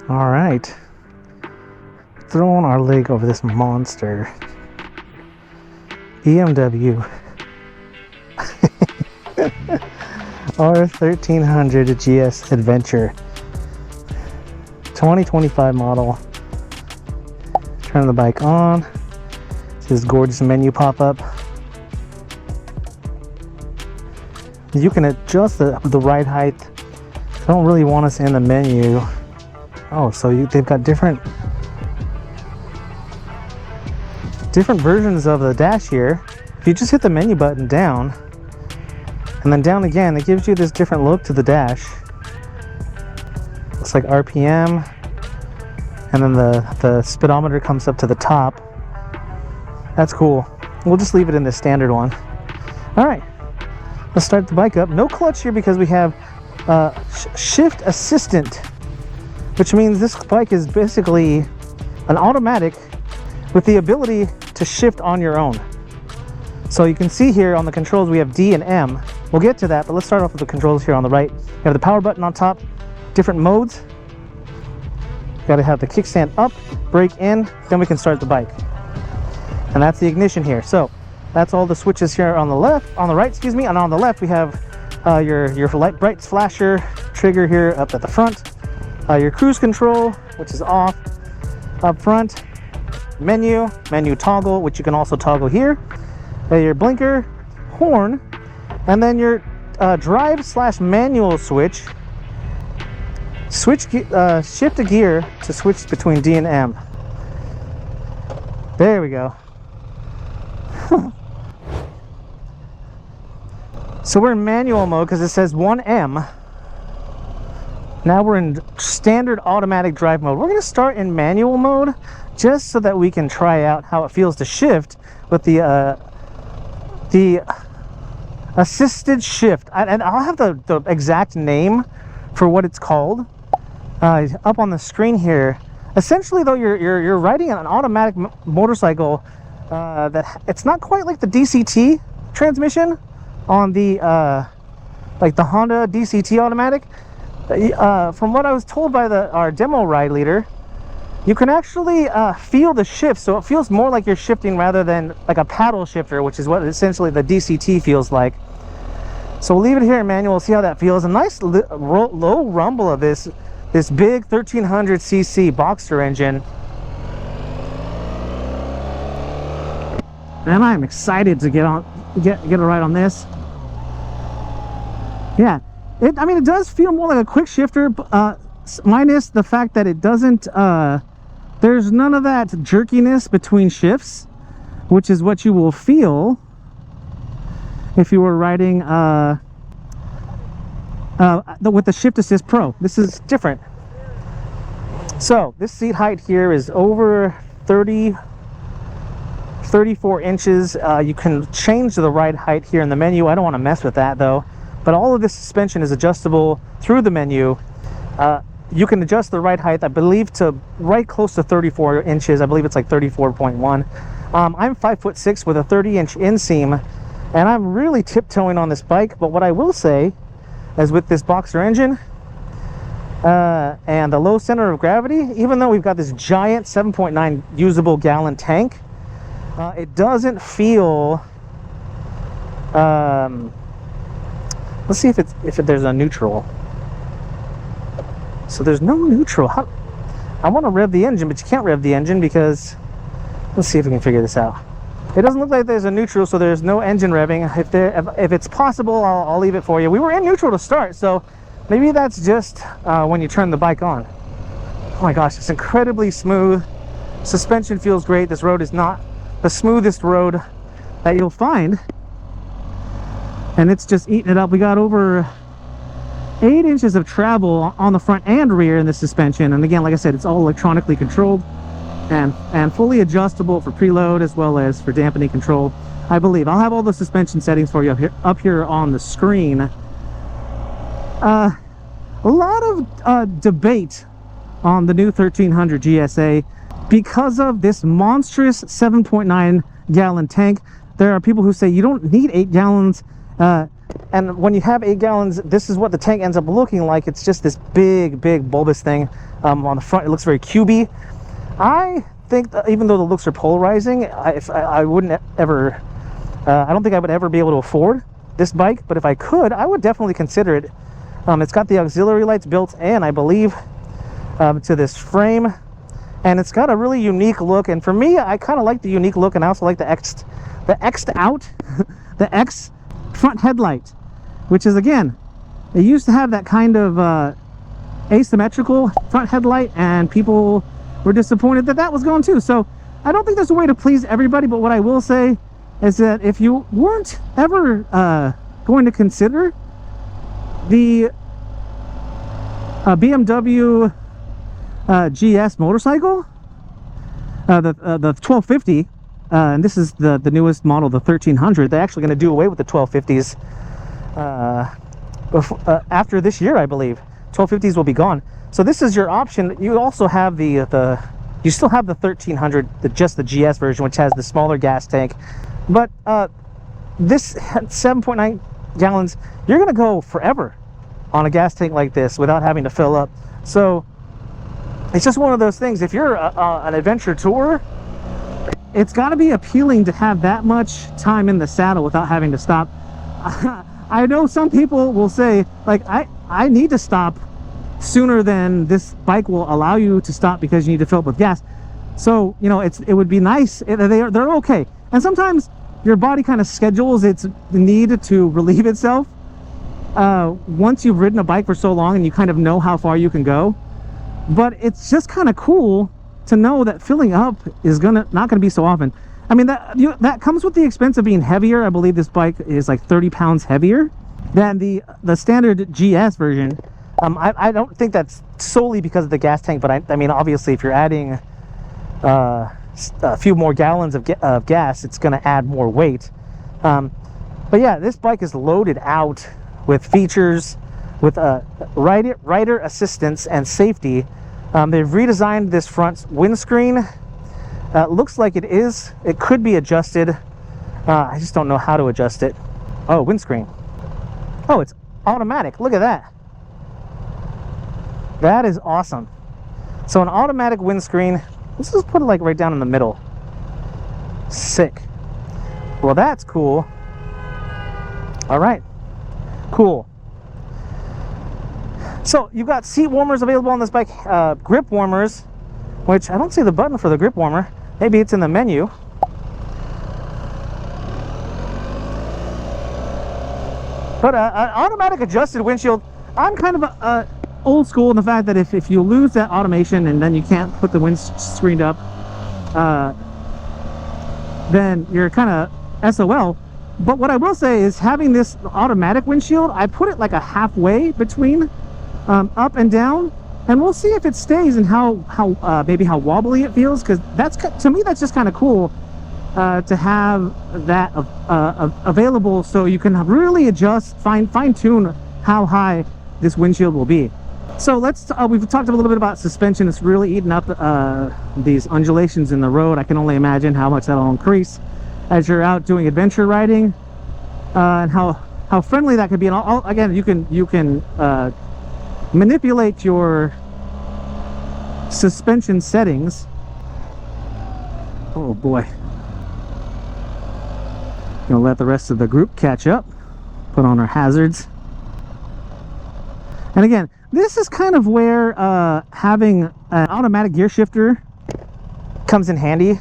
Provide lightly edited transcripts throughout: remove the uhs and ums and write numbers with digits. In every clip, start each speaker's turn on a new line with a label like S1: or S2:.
S1: All right, throwing our leg over this monster BMW R1300 GS Adventure 2025 model. Turn the bike on. See this gorgeous menu pop up. You can adjust the ride height. I don't really want us in the menu. Oh, so they've got different versions of the dash here. If you just hit the menu button down and then down again, it gives you this different look to the dash. Looks like RPM, and then the speedometer comes up to the top. That's cool. We'll just leave it in the standard one. All right, let's start the bike up. No clutch here because we have shift assistant, which means this bike is basically an automatic with the ability to shift on your own. So you can see here on the controls we have D and M. We'll get to that, but let's start off with the controls here on the right. You have the power button on top, different modes. You gotta have the kickstand up, brake in, then we can start the bike. And that's the ignition here. So that's all the switches here on the left, on the right, excuse me, and on the left we have your light bright flasher trigger here up at the front. Your cruise control, which is off up front, menu toggle, which you can also toggle here, your blinker, horn, and then your drive / manual switch. Shift a gear to switch between D and M. There we go. So we're in manual mode because it says 1M. Now we're in standard automatic drive mode. We're going to start in manual mode just so that we can try out how it feels to shift with the assisted shift. And I'll have the exact name for what it's called up on the screen here. Essentially, though, you're riding an automatic motorcycle that it's not quite like the DCT transmission on the like the Honda DCT automatic. From what I was told by our demo ride leader, you can actually feel the shift, so it feels more like you're shifting rather than like a paddle shifter, which is what essentially the DCT feels like. So we'll leave it here in manual, see how that feels. A nice low rumble of this big 1300cc Boxster engine. And I'm excited to get a ride on this. Yeah, I mean, it does feel more like a quick shifter, minus the fact that it doesn't, there's none of that jerkiness between shifts, which is what you will feel if you were riding with the Shift Assist Pro. This is different. So this seat height here is over 34 inches. You can change the ride height here in the menu. I don't want to mess with that though. But all of this suspension is adjustable through the menu. You can adjust the ride height, I believe, to right close to 34 inches. I believe it's like 34.1. I'm 5'6" with a 30-inch inseam, and I'm really tiptoeing on this bike. But what I will say is with this Boxster engine and the low center of gravity, even though we've got this giant 7.9 usable gallon tank, it doesn't feel... let's see if there's a neutral. So there's no neutral. I want to rev the engine, but you can't rev the engine because... Let's see if we can figure this out. It doesn't look like there's a neutral, so there's no engine revving. If it's possible, I'll leave it for you. We were in neutral to start, so maybe that's just when you turn the bike on. Oh my gosh, it's incredibly smooth. Suspension feels great. This road is not the smoothest road that you'll find. And it's just eating it up. We got over 8 inches of travel on the front and rear in the suspension. And again, like I said, it's all electronically controlled and fully adjustable for preload as well as for dampening control, I believe. I'll have all the suspension settings for you up here on the screen. A lot of debate on the new 1300 GSA because of this monstrous 7.9 gallon tank. There are people who say you don't need 8 gallons. And when you have 8 gallons, this is what the tank ends up looking like. It's just this big bulbous thing on the front. It looks very cubey. I think that even though the looks are polarizing, I wouldn't ever, I don't think I would ever be able to afford this bike, but if I could, I would definitely consider it. It's got the auxiliary lights built in, I believe, to this frame, and it's got a really unique look. And for me, I kind of like the unique look, and I also like the X'd out, the X front headlight, which is, again, it used to have that kind of asymmetrical front headlight, and people were disappointed that that was gone too. So I don't think there's a way to please everybody, but what I will say is that if you weren't ever going to consider the BMW GS motorcycle, the 1250, and this is the newest model, the 1300. They're actually going to do away with the 1250s after this year, I believe. 1250s will be gone. So this is your option. You also have you still have the 1300, just the GS version, which has the smaller gas tank. But this 7.9 gallons, you're going to go forever on a gas tank like this without having to fill up. So it's just one of those things. If you're an adventure tourer, it's got to be appealing to have that much time in the saddle without having to stop. I know some people will say, like, I need to stop sooner than this bike will allow you to stop because you need to fill up with gas. So, you know, it would be nice. They're okay. And sometimes your body kind of schedules its need to relieve itself once you've ridden a bike for so long and you kind of know how far you can go. But it's just kind of cool to know that filling up is not gonna be so often. I mean, that comes with the expense of being heavier. I believe this bike is like 30 pounds heavier than the standard GS version. I don't think that's solely because of the gas tank, but I mean, obviously, if you're adding a few more gallons of gas, it's going to add more weight. But yeah, this bike is loaded out with features, with rider assistance and safety. They've redesigned this front windscreen. Looks like it could be adjusted. I just don't know how to adjust it. Oh, windscreen. Oh, it's automatic. Look at that. That is awesome. So an automatic windscreen. Let's just put it like right down in the middle. Sick. Well, that's cool. All right. Cool. So you've got seat warmers available on this bike. Grip warmers, which I don't see the button for the grip warmer. Maybe it's in the menu. But an automatic adjusted windshield. I'm kind of old school in the fact that if you lose that automation and then you can't put the windscreen up, then you're kind of SOL. But what I will say is, having this automatic windshield, I put it like a halfway between up and down, and we'll see if it stays and how maybe how wobbly it feels, because to me that's just kind of cool to have that available, so you can really adjust, fine-tune how high this windshield will be. So we've talked a little bit about suspension. It's really eating up these undulations in the road. I can only imagine how much that'll increase as you're out doing adventure riding, and how friendly that could be. And again, you can manipulate your suspension settings. Oh boy. Gonna let the rest of the group catch up, put on our hazards. And again, this is kind of where having an automatic gear shifter comes in handy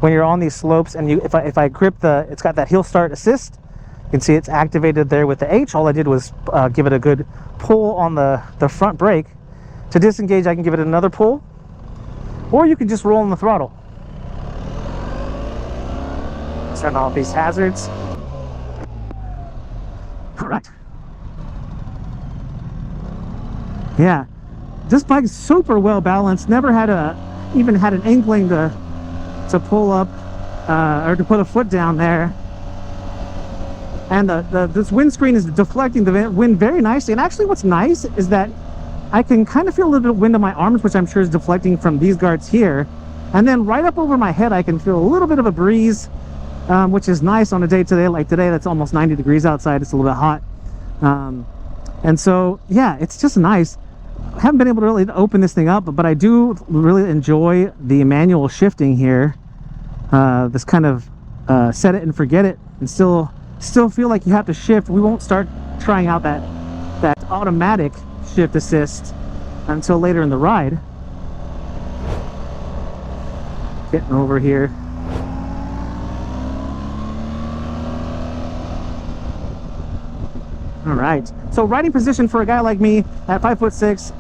S1: when you're on these slopes. And if I grip it's got that hill start assist. You can see it's activated there with the H. All I did was give it a good pull on the front brake. To disengage, I can give it another pull, or you can just roll on the throttle. Turn off these hazards. All right. Yeah, this bike is super well balanced. Never even had an inkling to pull up or to put a foot down there. And this windscreen is deflecting the wind very nicely. And actually, what's nice is that I can kind of feel a little bit of wind on my arms, which I'm sure is deflecting from these guards here. And then right up over my head, I can feel a little bit of a breeze which is nice on a day today like today. That's almost 90 degrees outside. It's a little bit hot. And so, yeah, it's just nice. I haven't been able to really open this thing up, but I do really enjoy the manual shifting here. This kind of set it and forget it, and still feel like you have to shift. We won't start trying out that automatic shift assist until later in the ride. Getting over here. All right, so riding position for a guy like me at 5'6",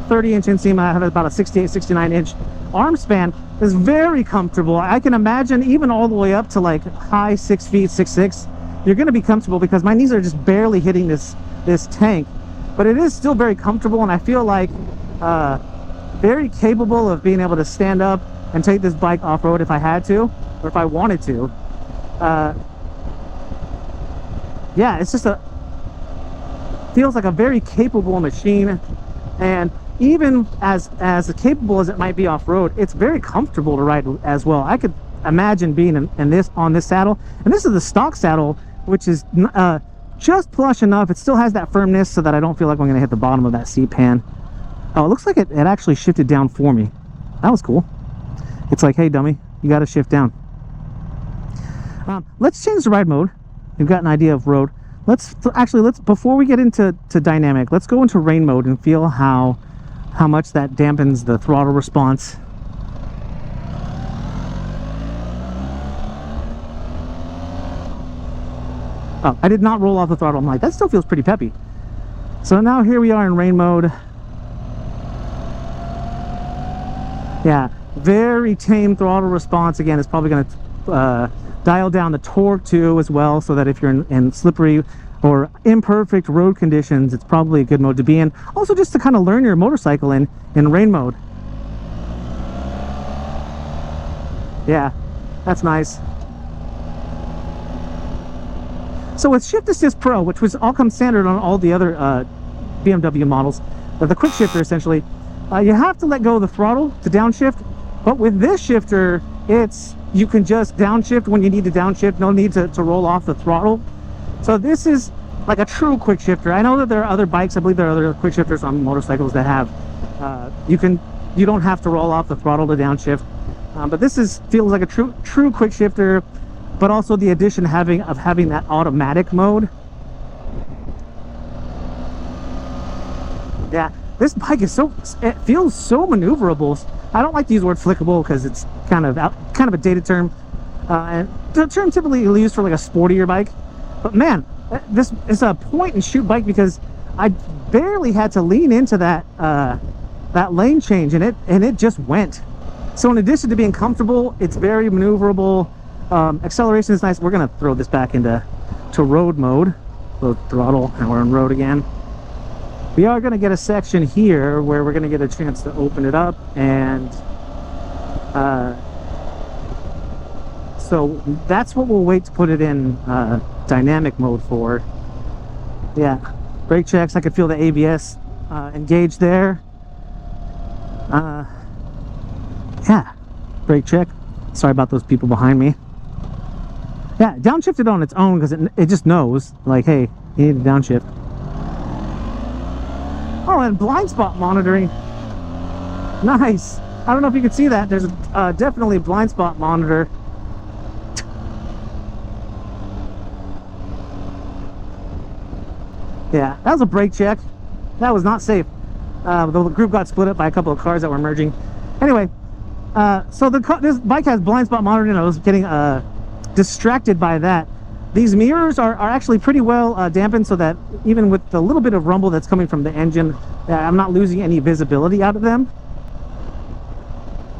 S1: 30-inch inseam, I have about a 68, 69-inch arm span, is very comfortable. I can imagine even all the way up to like high 6 feet, 6'6", you're going to be comfortable because my knees are just barely hitting this tank. But it is still very comfortable, and I feel like very capable of being able to stand up and take this bike off-road if I had to, or if I wanted to. Yeah, it's just feels like a very capable machine, and even as capable as it might be off-road, it's very comfortable to ride as well. I could imagine being on this saddle, and this is the stock saddle, which is just plush enough. It still has that firmness so that I don't feel like I'm going to hit the bottom of that seat pan. Oh, it looks like it actually shifted down for me. That was cool. It's like, hey dummy, you got to shift down. Let's change the ride mode. We've got an idea of road. Let's before we get into dynamic, let's go into rain mode and feel how much that dampens the throttle response. Oh, I did not roll off the throttle. I'm like, that still feels pretty peppy. So now here we are in rain mode. Yeah, very tame throttle response. Again, it's probably going to dial down the torque too as well, so that if you're in slippery or imperfect road conditions, it's probably a good mode to be in. Also, just to kind of learn your motorcycle in rain mode. Yeah, that's nice. So with Shift Assist Pro, which was all comes standard on all the other BMW models, the quick shifter essentially, you have to let go of the throttle to downshift. But with this shifter, you can just downshift when you need to downshift. No need to roll off the throttle. So this is like a true quick shifter. I know that there are other bikes, I believe there are other quick shifters on motorcycles that have you don't have to roll off the throttle to downshift. But this feels like a true quick shifter, but also the addition of having that automatic mode. Yeah, this bike it feels so maneuverable. I don't like to use the word flickable because it's kind of a dated term, and the term typically used for like a sportier bike. But man, this is a point and shoot bike because I barely had to lean into that lane change, and it just went. So in addition to being comfortable, it's very maneuverable. Acceleration is nice. We're gonna throw this back into road mode. So throttle, and we're on road again. We are going to get a section here where we're going to get a chance to open it up, and so that's what we'll wait to put it in dynamic mode for. Yeah, brake checks. I could feel the ABS engage there. Yeah, brake check. Sorry about those people behind me. Yeah, downshifted on its own because it just knows, like, hey, you need to downshift. Oh, and blind spot monitoring. Nice. I don't know if you can see that. There's definitely a blind spot monitor. Yeah, that was a brake check. That was not safe. The group got split up by a couple of cars that were merging. Anyway, so this bike has blind spot monitoring. I was getting distracted by that. These mirrors are actually pretty well dampened, so that even with the little bit of rumble that's coming from the engine, I'm not losing any visibility out of them.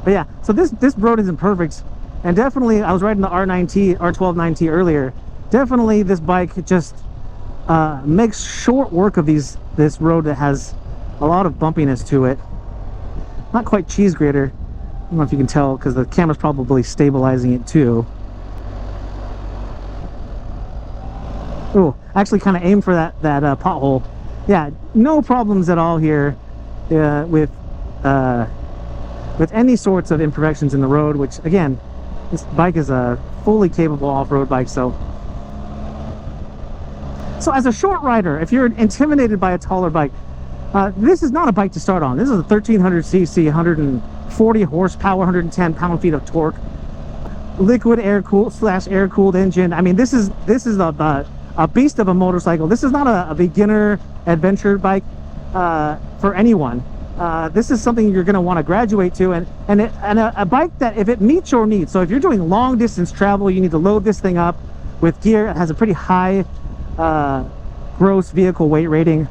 S1: But yeah, so this road isn't perfect, and definitely I was riding the R12 earlier. Definitely this bike just makes short work of this road that has a lot of bumpiness to it. Not quite cheese grater. I don't know if you can tell because the camera's probably stabilizing it too. Oh, actually kind of aimed for that pothole. Yeah, no problems at all here with any sorts of imperfections in the road, which again, this bike is fully capable off-road bike. So as a short rider, if you're intimidated by a taller bike, this is not a bike to start on. This is a 1300cc, 140 horsepower, 110 pound-feet of torque, liquid air cooled / air cooled engine. I mean, this is a beast of a motorcycle. This is not a beginner adventure bike for anyone. This is something you're going to want to graduate to, and a bike that, if it meets your needs. So if you're doing long distance travel, you need to load this thing up with gear. It has a pretty high gross vehicle weight rating.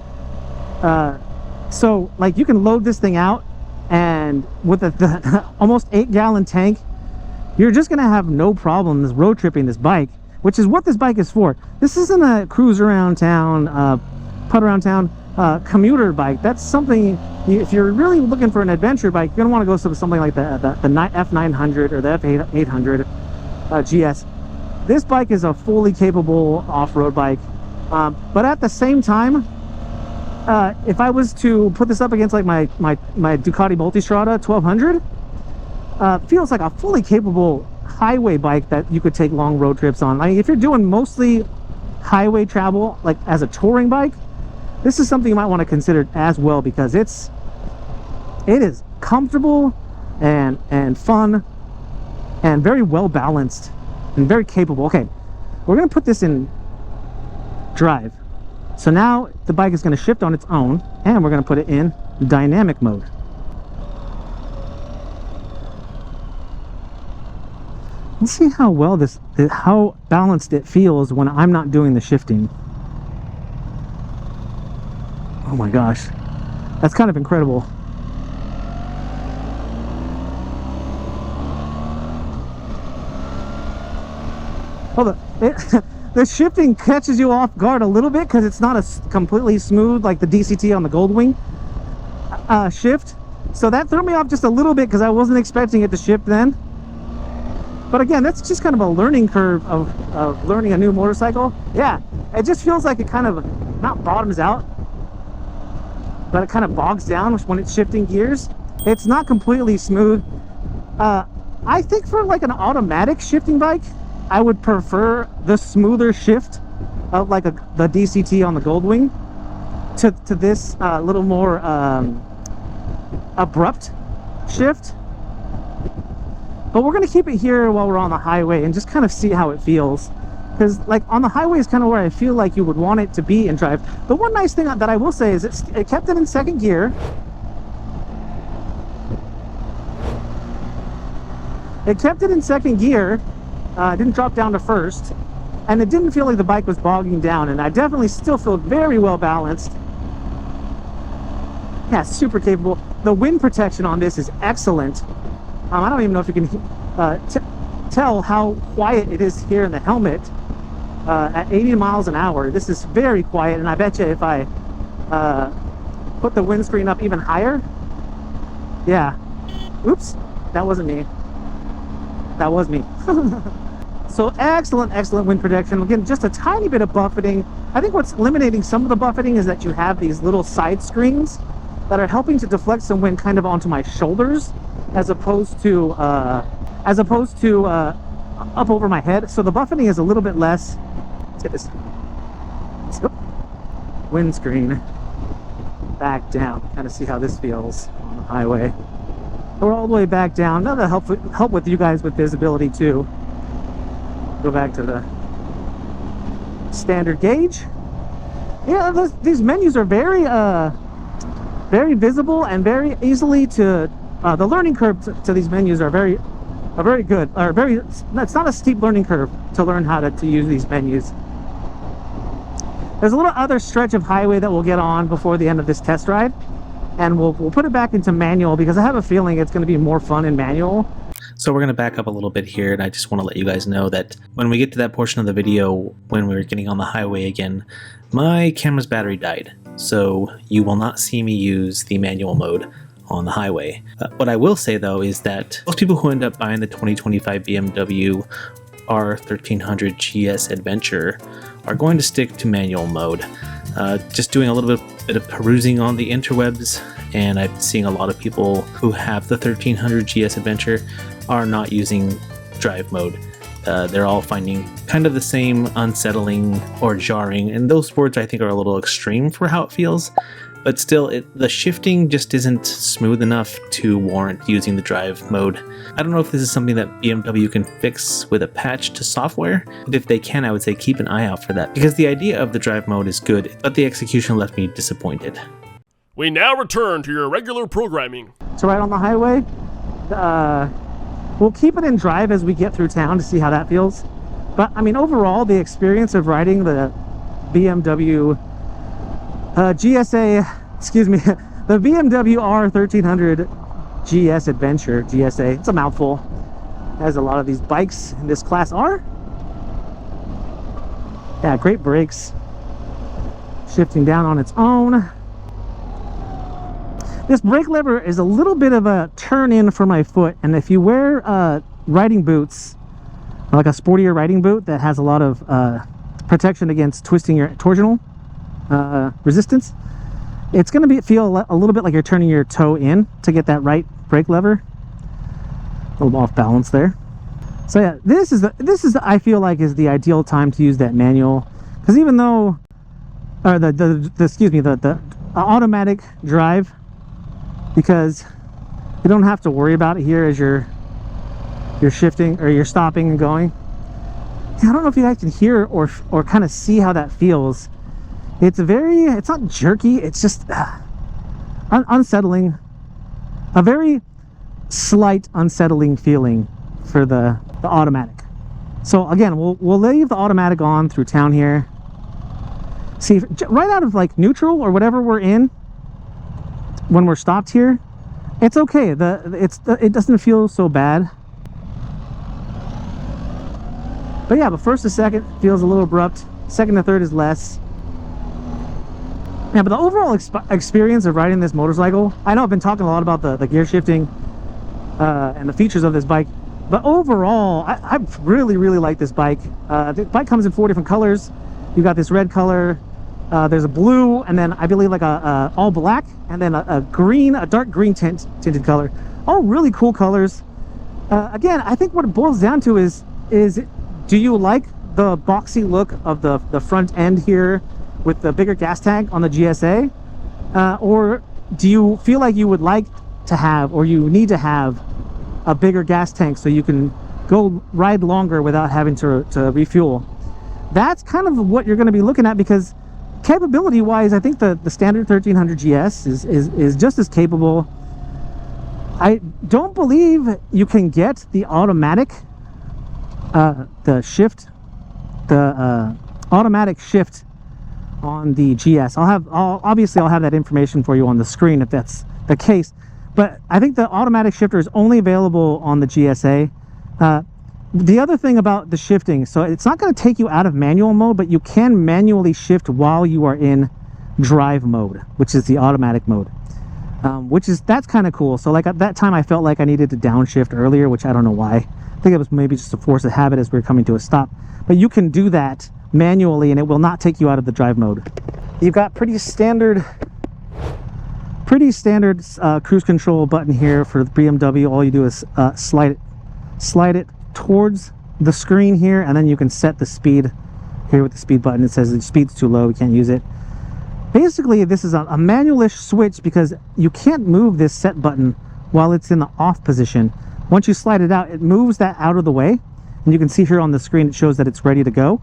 S1: So like, you can load this thing out, and with the almost 8-gallon tank, you're just gonna have no problems road tripping this bike, which is what this bike is for. This isn't a cruise around town, putt around town commuter bike. That's something, if you're really looking for an adventure bike, you're gonna want to go to something like the F900 or the F800 GS. This bike is a fully capable off-road bike, but at the same time, if I was to put this up against like my Ducati Multistrada 1200, feels like a fully capable highway bike that you could take long road trips on. I mean, if you're doing mostly highway travel, like as a touring bike, this is something you might want to consider as well, because it is comfortable and fun and very well balanced and very capable. Okay, we're gonna put this in drive. So now the bike is going to shift on its own, and we're going to put it in dynamic mode. Let's see how well how balanced it feels when I'm not doing the shifting. Oh my gosh, that's kind of incredible. Hold on. The shifting catches you off guard a little bit because it's not completely smooth like the DCT on the Goldwing shift. So that threw me off just a little bit because I wasn't expecting it to shift then. But again, that's just kind of a learning curve of learning a new motorcycle. Yeah, it just feels like it kind of not bottoms out, but it kind of bogs down when it's shifting gears. It's not completely smooth. I think for like an automatic shifting bike, I would prefer the smoother shift of like the DCT on the Goldwing to this little more abrupt shift. But we're going to keep it here while we're on the highway and just kind of see how it feels. Because like on the highway is kind of where I feel like you would want it to be in drive. The one nice thing that I will say is it kept it in second gear. It kept it in second gear. Didn't drop down to first, and it didn't feel like the bike was bogging down, and I definitely still feel very well balanced. Yeah, super capable. The wind protection on this is excellent. I don't even know if you can tell how quiet it is here in the helmet. At 80 miles an hour, this is very quiet, and I bet you if I put the windscreen up even higher, yeah, oops, that wasn't me. That was me. So excellent wind protection. Again, just a tiny bit of buffeting. I think what's eliminating some of the buffeting is that you have these little side screens that are helping to deflect some wind kind of onto my shoulders, as opposed to up over my head. So the buffeting is a little bit less. Let's get this windscreen back down. Kind of see how this feels on the highway. We're all the way back down. That'll help with you guys with visibility too. Go back to the standard gauge. Yeah, these menus are very visible and very easily to. The learning curve to these menus are very good. It's not a steep learning curve to learn how to use these menus. There's a little other stretch of highway that we'll get on before the end of this test ride, and we'll put it back into manual because I have a feeling it's going to be more fun in manual.
S2: So we're going to back up a little bit here, and I just want to let you guys know that when we get to that portion of the video when we're getting on the highway again, my camera's battery died, so you will not see me use the manual mode on the highway. What I will say though is that most people who end up buying the 2025 BMW R1300 GS Adventure are going to stick to manual mode. Just doing a little bit of perusing on the interwebs, and I'm seeing a lot of people who have the 1300 GS Adventure are not using drive mode. they're all finding kind of the same unsettling or jarring, and those words I think are a little extreme for how it feels, but still the shifting just isn't smooth enough to warrant using the drive mode. I don't know if this is something that BMW can fix with a patch to software, but if they can, I would say keep an eye out for that, because the idea of the drive mode is good, but the execution left me disappointed.
S3: We now return to your regular programming.
S1: So right on the highway, we'll keep it in drive as we get through town to see how that feels. But I mean, overall, the experience of riding the BMW the BMW R1300 GS Adventure, GSA, it's a mouthful, as a lot of these bikes in this class are. Yeah, great brakes, shifting down on its own. This brake lever is a little bit of a turn in for my foot, and if you wear riding boots, like a sportier riding boot that has a lot of protection against twisting your torsional resistance, it's going to feel a little bit like you're turning your toe in to get that right brake lever. A little off balance there. So yeah, this is I feel like is the ideal time to use that manual, because even though the automatic drive, because you don't have to worry about it here as you're shifting or you're stopping and going. I don't know if you guys can hear or kind of see how that feels. It's not jerky, it's just unsettling, a very slight unsettling feeling for the automatic. So again, we'll leave the automatic on through town here. See, right out of like neutral or whatever we're in, when we're stopped here, it's okay. It doesn't feel so bad. But yeah, but first to second feels a little abrupt. Second to third is less. Yeah, but the overall experience of riding this motorcycle, I know I've been talking a lot about the gear shifting and the features of this bike, but overall, I really, really like this bike. The bike comes in 4 different colors. You've got this red color, there's a blue, and then I believe like a all black, and then a green, a dark green tinted color. All really cool colors. Again, I think what it boils down to is do you like the boxy look of the front end here with the bigger gas tank on the GSA, or do you feel like you would like to have, or you need to have, a bigger gas tank so you can go ride longer without having to refuel? That's kind of what you're going to be looking at, because capability wise, I think the standard 1300 GS is just as capable. I don't believe you can get the automatic automatic shift on the GS. Obviously I'll have that information for you on the screen if that's the case, but I think the automatic shifter is only available on the GSA. The other thing about the shifting, so it's not going to take you out of manual mode, but you can manually shift while you are in drive mode, which is the automatic mode, that's kind of cool. So like at that time I felt like I needed to downshift earlier, which I don't know why. I think it was maybe just a force of habit as we were coming to a stop, but you can do that manually and it will not take you out of the drive mode. You've got pretty standard cruise control button here for the BMW. All you do is slide it towards the screen here, and then you can set the speed here with the speed button. It says the speed's too low, you can't use it. Basically, this is a manual-ish switch because you can't move this set button while it's in the off position. Once you slide it out, it moves that out of the way, and you can see here on the screen it shows that it's ready to go,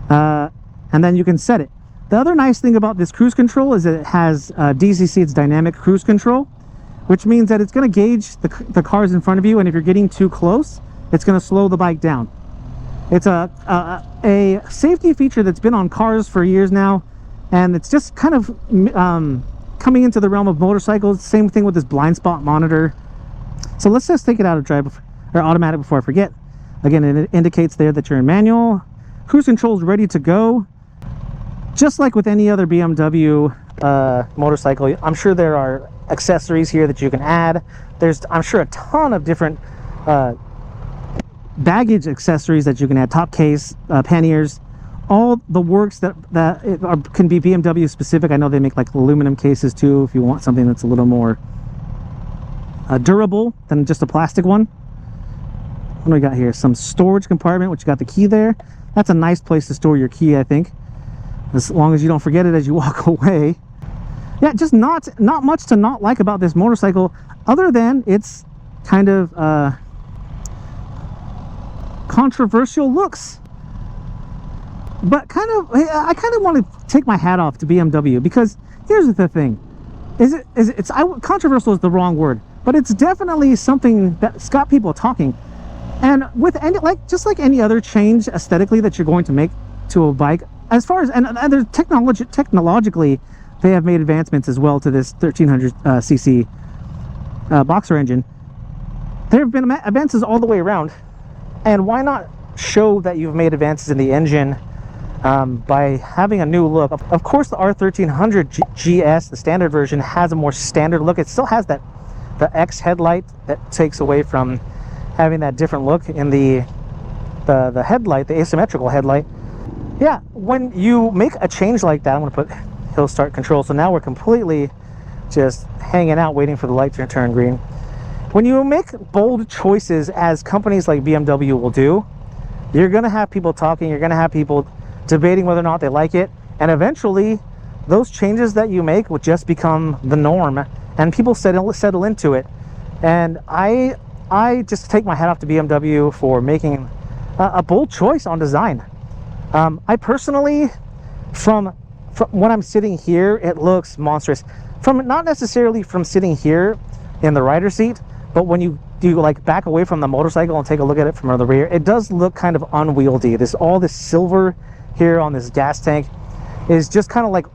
S1: and then you can set it. The other nice thing about this cruise control is that it has DCC, it's dynamic cruise control, which means that it's going to gauge the cars in front of you, and if you're getting too close, it's going to slow the bike down. It's a safety feature that's been on cars for years now, and it's just kind of coming into the realm of motorcycles. Same thing with this blind spot monitor. So let's just take it out of drive or automatic before I forget. Again, it indicates there that you're in manual. Cruise control is ready to go. Just like with any other BMW motorcycle, I'm sure there are accessories here that you can add. There's, I'm sure, a ton of different baggage accessories that you can add, top case, panniers, all the works that can be BMW specific. I know they make like aluminum cases too if you want something that's a little more durable than just a plastic one. What do we got here? Some storage compartment, which you got the key there. That's a nice place to store your key, I think, as long as you don't forget it as you walk away. Yeah, just not much to not like about this motorcycle, other than its kind of controversial looks. But I kind of want to take my hat off to BMW, because here's the thing: controversial is the wrong word, but it's definitely something that's got people talking. And with just like any other change aesthetically that you're going to make to a bike, as far as and there's technologically, they have made advancements as well to this 1300 cc boxer engine. There have been advances all the way around, and why not show that you've made advances in the engine by having a new look? Of course, the R1300 GS, the standard version, has a more standard look. It still has the X headlight that takes away from having that different look in the headlight, the asymmetrical headlight. Yeah, when you make a change like that, I'm going to put hill start control. So now we're completely just hanging out waiting for the light to turn green. When you make bold choices, as companies like BMW will do, you're going to have people talking, you're going to have people debating whether or not they like it, and eventually those changes that you make will just become the norm, and people settle into it. And I just take my hat off to BMW for making a bold choice on design. I personally, from when I'm sitting here, it looks monstrous. Not necessarily from sitting here in the rider's seat, but when you like back away from the motorcycle and take a look at it from the rear, it does look kind of unwieldy. All this silver here on this gas tank is just kind of like,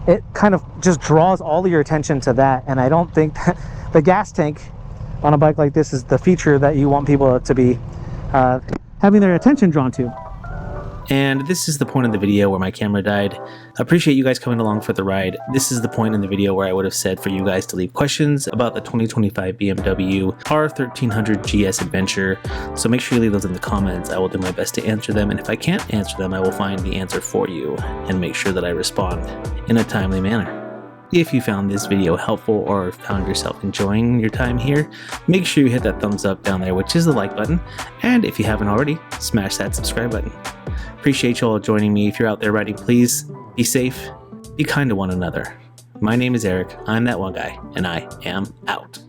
S1: it kind of just draws all of your attention to that. And I don't think that the gas tank on a bike like this is the feature that you want people to be having their attention drawn to.
S2: And this is the point in the video where my camera died. I appreciate you guys coming along for the ride. This is the point in the video where I would have said for you guys to leave questions about the 2025 BMW R1300 GS Adventure. So make sure you leave those in the comments. I will do my best to answer them, and if I can't answer them, I will find the answer for you and make sure that I respond in a timely manner. If you found this video helpful or found yourself enjoying your time here, make sure you hit that thumbs up down there, which is the like button. And if you haven't already, smash that subscribe button. Appreciate you all joining me. If you're out there riding, please be safe, be kind to one another. My name is Eric, I'm that one guy, and I am out.